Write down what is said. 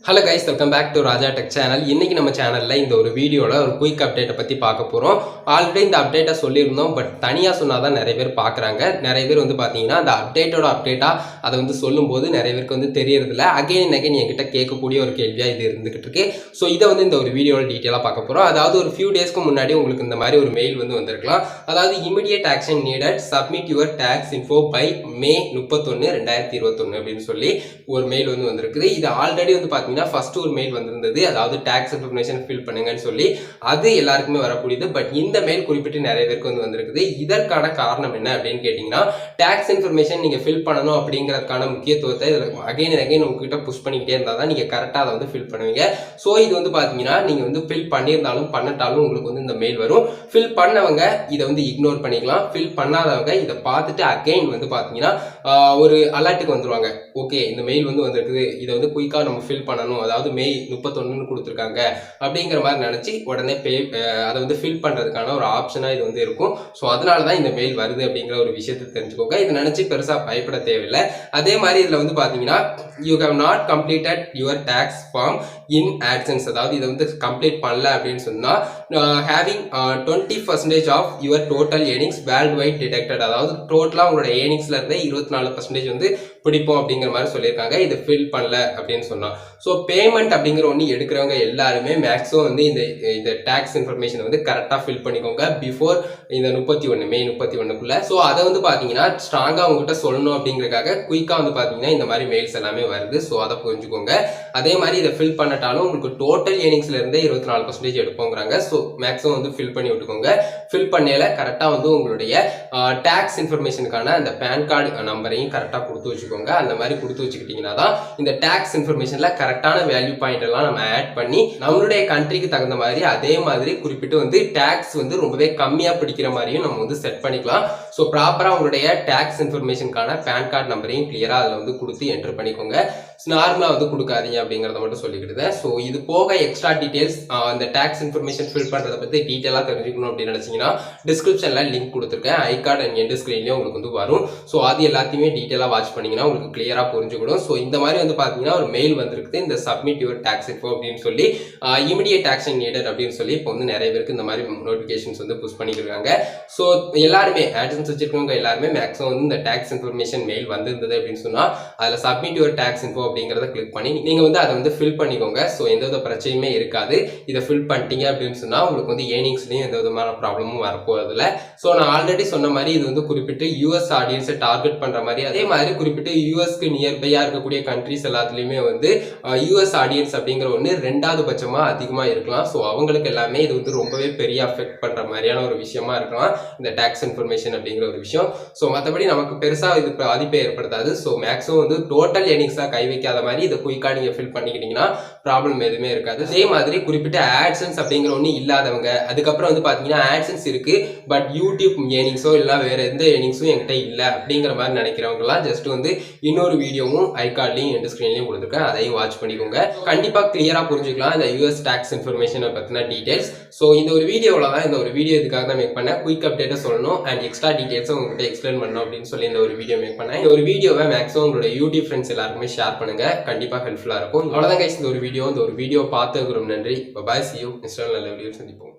Hello guys, welcome back to Raja Tech channel. இன்னைக்கு நம்ம சேனல்ல இந்த ஒரு வீடியோல ஒரு குயிக் அப்டேட் பத்தி பார்க்க போறோம். ஆல்ரெடி இந்த அப்டேட்ட சொல்லிருந்தோம், பட் தனியா சொன்னாதான் நிறைய பேர் பார்க்கறாங்க. நிறைய பேர் பாத்தீங்கன்னா அந்த அப்டேட்டா அதை சொல்லும்போது நிறைய பேருக்கு தெரியறது இல்ல. அகைன் என்கிட்ட கேட்கக்கூடிய ஒரு கேள்வியா இது இருந்துகிட்டு இருக்கு. சோ இத இந்த ஒரு வீடியோல டீடைலா பார்க்க போறோம். அதாவது ஒரு few daysக்கு முன்னாடி உங்களுக்கு இந்த மாதிரி ஒரு மெயில் வந்திருக்கலாம். அதாவது immediate action needed, submit your tax info by May 31 2021 அப்படினு சொல்லி ஒரு மெயில் வந்திருக்கு. இது ஆல்ரெடி பாத்தீங்கன்னா ஃபர்ஸ்ட் ஒரு மெயில் வந்திருந்தது. அதாவது டாக்ஸ் இன்ஃபர்மேஷன் ஃபில் பண்ணுங்கன்னு சொல்லி அது எல்லாருக்குமே வரக்கூடியது. பட் இந்த மெயில் குறிப்பிட்டு நிறைய பேருக்கு வந்திருக்குது. இதற்கான காரணம் என்ன அப்படின்னு கேட்டீங்கன்னா, டாக்ஸ் இன்ஃபர்மேஷன் நீங்க ஃபில் பண்ணணும் அப்படிங்கறதுக்கான முக்கியத்துவத்தை அகைன் உங்ககிட்ட புஷ் பண்ணிக்கிட்டே இருந்தாதான் நீங்க கரெக்டா அதை ஃபில் பண்ணுவீங்க. சோ இது பாத்தீங்கன்னா நீங்க ஃபில் பண்ணியிருந்தாலும் பண்ணட்டாலும் உங்களுக்கு இந்த மெயில் வரும். ஃபில் பண்ணவங்க இதை இக்னோர் பண்ணிக்கலாம். ஃபில் பண்ணாதவங்க இதை பார்த்துட்டு அகைன் பாத்தீங்கன்னா ஒரு அலர்ட்டுக்கு வந்துருவாங்க. ஓகே, இந்த மெயில் வந்திருக்குது, இதை குயிக்கா நம்ம ஃபில் பண்ணணும், அதாவது மே 31 கொடுத்திருக்காங்க அப்படிங்கிற மாதிரி நினைச்சு உடனே அதை ஃபில் பண்றதுக்கான ஒரு ஆப்ஷனா இது இருக்கும். சோ அதனாலதான் இந்த மெயில் வருது அப்படிங்கிற ஒரு விஷயத்தை தெரிஞ்சுக்கோங்க. இதை நினைச்சு பெருசா பயப்பட தேவையில்லை. அதே மாதிரி இதுல பாத்தீங்கன்னா you have not completed your tax form in AdSense, அதாவது இதை கம்ப்ளீட் பண்ணல அப்படின்னு சொன்னா having 20% of your total earnings worldwide deducted, அதாவது டோட்டலா உங்களோட ஏர்னிங்ஸ்ல இருந்து 24% பிடிப்போம் அப்படிங்கிற மாதிரி சொல்லியிருக்காங்க. இதை ஃபில் பண்ணல அப்படின்னு சொன்னா. ஸோ பேமெண்ட் அப்படிங்கிற ஒன்று எடுக்கிறவங்க எல்லாருமே மேக்ஸிமம் இந்த டாக்ஸ் இன்ஃபர்மேஷன் கரெக்டாக ஃபில் பண்ணிக்கோங்க பிஃபோர் இந்த மே 31க்குள்ள. ஸோ அதை பார்த்தீங்கன்னா ஸ்ட்ராங்காக உங்ககிட்ட சொல்லணும் அப்படிங்கிறதுக்காக குயிக்காக பார்த்தீங்கன்னா இந்த மாதிரி மெயில்ஸ் எல்லாமே வருது. ஸோ அதை புரிஞ்சுக்கோங்க. அதே மாதிரி இதை ஃபில் பண்ணட்டாலும் உங்களுக்கு டோட்டல் ஏர்னிங்ஸ்ல இருந்தே 24% எடுப்போங்கிறாங்க. ஸோ மேக்ஸிமம் ஃபில் பண்ணி விட்டுக்கோங்க. ஃபில் பண்ணல கரெக்டாக உங்களுடைய டாக்ஸ் இன்ஃபர்மேஷனுக்கான அந்த பேன் கார்டு நம்பரையும் கரெக்டாக கொடுத்து வச்சுக்கோங்க. அந்த மாதிரி கொடுத்து வச்சுக்கிட்டீங்கன்னா தான் இந்த டாக்ஸ் இன்ஃபர்மேஷன்ல கரெக்டான வேல்யூ பாயிண்ட் எல்லாம் நம்ம ஆட் பண்ணி நம்மளுடைய கண்ட்ரிக்கு தகுந்த மாதிரி அதே மாதிரி குறிப்பிட்டு டாக்ஸ் ரொம்பவே கம்மியா பிடிக்கிற மாதிரியும் நம்ம செட் பண்ணிக்கலாம். ஸோ ப்ராப்பரா உங்களுடைய டாக்ஸ் இன்ஃபர்மேஷனுக்கான பேன் கார்டு நம்பரையும் கிளியரா அதில் கொடுத்து என்டர் பண்ணிக்கோங்க. நார்மலா கொடுக்காதீங்க அப்படிங்கறத மட்டும் சொல்லிக்கிட்டு. ஸோ இது போக எக்ஸ்ட்ரா டீடைல்ஸ் அந்த டாக்ஸ் இன்ஃபர்மேஷன் ஃபில் பண்றதை பத்தி டீடைலா தெரிஞ்சுக்கணும் அப்படின்னு நினைச்சீங்கன்னா டிஸ்கிரிப்ஷன்ல லிங்க் கொடுத்துருக்கேன். ஐ கார்டு அண்ட் எண்ட் ஸ்கிரீன்லயும் உங்களுக்கு வரும். ஸோ அது எல்லாத்தையுமே டீடைலா வாட்ச் பண்ணீங்கன்னா உங்களுக்கு கிளியரா புரிஞ்சுக்கணும். ஸோ இந்த மாதிரி பாத்தீங்கன்னா ஒரு மெயில் வந்திருக்கு, இந்த சப்மிட் யுவர் டாக்ஸ் இன்ஃபோ அப்படின்னு சொல்லி இமிடியேட் ஆக்ஷன் நீடட் அப்படின்னு சொல்லி இப்போ நிறைய பேருக்கு இந்த மாதிரி நோட்டிபிகேஷன்ஸ் புஷ் பண்ணிருக்காங்க. ஸோ எல்லாருமே ஆட்சன்ஸ் வச்சிருக்கவங்க எல்லாருமே மேக்ஸிமம் இந்த டாக்ஸ் இன்ஃபர்மேஷன் மெயில் வந்திருந்தது அப்படின்னு சொன்னா அதுல சப்மிட் யுவர் டாக்ஸ் இன்ஃபோ அப்படிங்கறத கிளிக் பண்ணி நீங்க அதை ஃபில் பண்ணிக்கோங்க. சோ எந்த பிரச்சனையுமே இருக்காது. இதை ஃபில் பண்ணிட்டீங்க அப்படின்னு சொன்னா உங்களுக்கு ஏர்னிங்ஸ்லயும் எந்த விதமான ப்ராப்ளமும் வரப்போறதில்ல. சோ நான் ஆல்ரெடி சொன்ன மாதிரி இது குறிப்பிட்டு யூஎஸ் ஆடியன்ஸை டார்கெட் பண்ற மாதிரி, அதே மாதிரி குறிப்பிட்டு யூஎஸ்க்கு நியர்பையா இருக்கக்கூடிய கண்ட்ரிஸ் எல்லாத்துலயுமே யூஎஸ் ஆடியன்ஸ் அப்படிங்கிற ஒண்ணு ரெண்டாவது பட்சமா அதிகமா இருக்கலாம். சோ அவங்களுக்கு எல்லாமே இது ரொம்பவே பெரிய அஃபெக்ட் பண்ற மாதிரியான ஒரு விஷயமா இருக்கலாம் இந்த டாக்ஸ் இன்ஃபர்மேஷன் அப்படிங்கிற ஒரு விஷயம். சோ மற்றபடி நமக்கு பெருசா இது பாதிப்பை ஏற்படுத்தாது. சோ மேக்ஸிமம் டோட்டல் ஏர்னிங்ஸா கை வைக்காத மாதிரி இதை குயிக்கா நீங்க ஃபில் பண்ணிக்கிட்டீங்கன்னா ப்ராப்ளம் எதுவுமே இருக்காது. அதே மாதிரி குறிப்பிட்ட ஆட்சன்ஸ் அப்படிங்கிற ஒண்ணு இல்லாதவங்க, அதுக்கப்புறம் பாத்தீங்கன்னா ஆட்சன்ஸ் இருக்கு பட் யூடியூப் ஏர்னிங்ஸோ இல்ல வேற எந்த ஏர்னிங்ஸும் என்கிட்ட இல்ல அப்படிங்கிற மாதிரி நினைக்கிறவங்க எல்லாம் ஜஸ்ட் இன்னொரு வீடியோவும் ஐ கார்ட்லயும் எண்ட் ஸ்கிரீன்லயும் கொடுத்துருக்கேன், அதையும் வாட்ச் பண்ணிக்கோங்க. கண்டிப்பா கிளியரா புரிஞ்சுக்கலாம் இந்த யூஎஸ் டாக்ஸ் இன்ஃபர்மேஷனை பத்தின டீடைல்ஸ். சோ இந்த ஒரு வீடியோல தான் இந்த ஒரு வீடியோ இதுக்காக தான் மேக் பண்ணேன். குயிக் அப்டேட்டை சொல்லணும் அண்ட் எக்ஸ்ட்ரா டீடைல்ஸ் உங்ககிட்ட எக்ஸ்பிளைன் பண்ணணும் அப்படின்னு சொல்லி இந்த ஒரு வீடியோ மேக் பண்ணேன். இந்த ஒரு வீடியோவை மேக்ஸிமம் உங்களோட யூடியூப் ஃப்ரெண்ட்ஸ் எல்லாருக்குமே ஷேர் பண்ணுங்க, கண்டிப்பா ஹெல்ப்ஃபுல்லா இருக்கும். அவ்வளவுதான் கைஸ் இந்த ஒரு வீடியோ பார்த்து ரொம்ப நன்றி. பாய், see you. நெக்ஸ்ட் நல்ல வீடியோ சந்திப்போம்.